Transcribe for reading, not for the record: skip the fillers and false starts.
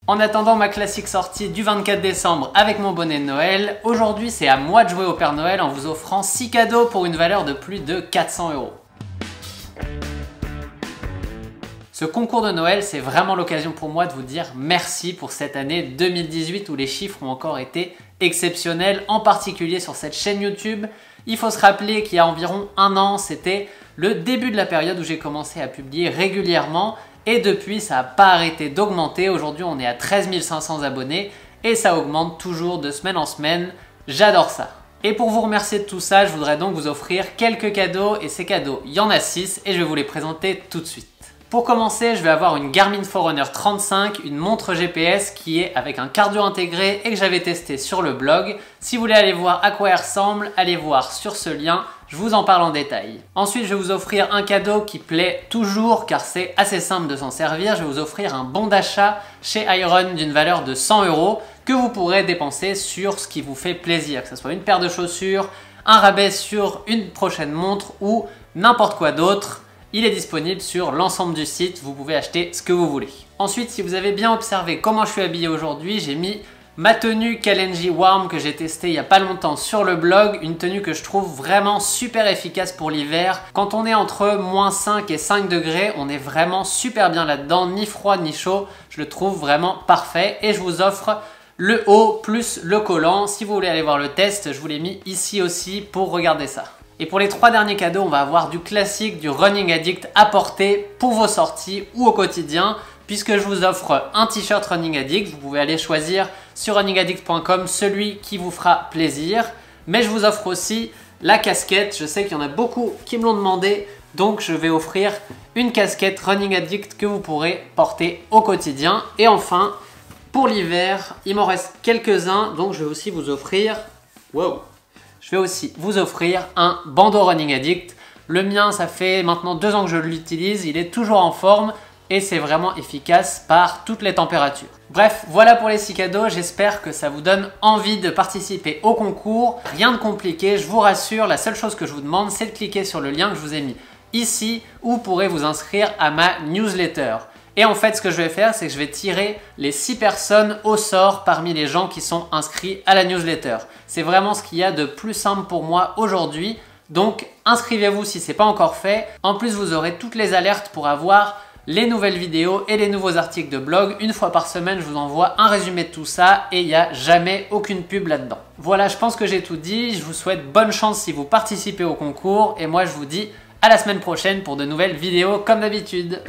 En attendant ma classique sortie du 24 décembre avec mon bonnet de Noël, aujourd'hui c'est à moi de jouer au Père Noël en vous offrant 6 cadeaux pour une valeur de plus de 400 €. Ce concours de Noël, c'est vraiment l'occasion pour moi de vous dire merci pour cette année 2018 où les chiffres ont encore été exceptionnels, en particulier sur cette chaîne YouTube. Il faut se rappeler qu'il y a environ un an, c'était le début de la période où j'ai commencé à publier régulièrement et depuis, ça n'a pas arrêté d'augmenter. Aujourd'hui, on est à 13 500 abonnés et ça augmente toujours de semaine en semaine. J'adore ça. Et pour vous remercier de tout ça, je voudrais donc vous offrir quelques cadeaux et ces cadeaux, il y en a 6 et je vais vous les présenter tout de suite. Pour commencer, je vais avoir une Garmin Forerunner 35, une montre GPS qui est avec un cardio intégré et que j'avais testé sur le blog. Si vous voulez aller voir à quoi elle ressemble, allez voir sur ce lien, je vous en parle en détail. Ensuite, je vais vous offrir un cadeau qui plaît toujours car c'est assez simple de s'en servir. Je vais vous offrir un bon d'achat chez Iron d'une valeur de 100 € que vous pourrez dépenser sur ce qui vous fait plaisir, que ce soit une paire de chaussures, un rabais sur une prochaine montre ou n'importe quoi d'autre. Il est disponible sur l'ensemble du site, vous pouvez acheter ce que vous voulez. Ensuite, si vous avez bien observé comment je suis habillé aujourd'hui, j'ai mis ma tenue Kalenji Warm que j'ai testée il n'y a pas longtemps sur le blog, une tenue que je trouve vraiment super efficace pour l'hiver. Quand on est entre -5 et 5 degrés, on est vraiment super bien là-dedans, ni froid ni chaud, je le trouve vraiment parfait et je vous offre le haut plus le collant. Si vous voulez aller voir le test, je vous l'ai mis ici aussi pour regarder ça. Et pour les 3 derniers cadeaux, on va avoir du classique, du Running Addict à porter pour vos sorties ou au quotidien, puisque je vous offre un t-shirt Running Addict. Vous pouvez aller choisir sur runningaddict.com celui qui vous fera plaisir. Mais je vous offre aussi la casquette. Je sais qu'il y en a beaucoup qui me l'ont demandé, donc je vais offrir une casquette Running Addict que vous pourrez porter au quotidien. Et enfin, pour l'hiver, il m'en reste quelques-uns, donc je vais aussi vous offrir... Wow! Je vais aussi vous offrir un bandeau Running Addict. Le mien, ça fait maintenant 2 ans que je l'utilise, il est toujours en forme et c'est vraiment efficace par toutes les températures. Bref, voilà pour les 6 cadeaux, j'espère que ça vous donne envie de participer au concours. Rien de compliqué, je vous rassure, la seule chose que je vous demande, c'est de cliquer sur le lien que je vous ai mis ici où vous pourrez vous inscrire à ma newsletter. Et en fait, ce que je vais faire, c'est que je vais tirer les 6 personnes au sort parmi les gens qui sont inscrits à la newsletter. C'est vraiment ce qu'il y a de plus simple pour moi aujourd'hui. Donc, inscrivez-vous si ce n'est pas encore fait. En plus, vous aurez toutes les alertes pour avoir les nouvelles vidéos et les nouveaux articles de blog. Une fois par semaine, je vous envoie un résumé de tout ça et il n'y a jamais aucune pub là-dedans. Voilà, je pense que j'ai tout dit. Je vous souhaite bonne chance si vous participez au concours. Et moi, je vous dis à la semaine prochaine pour de nouvelles vidéos comme d'habitude.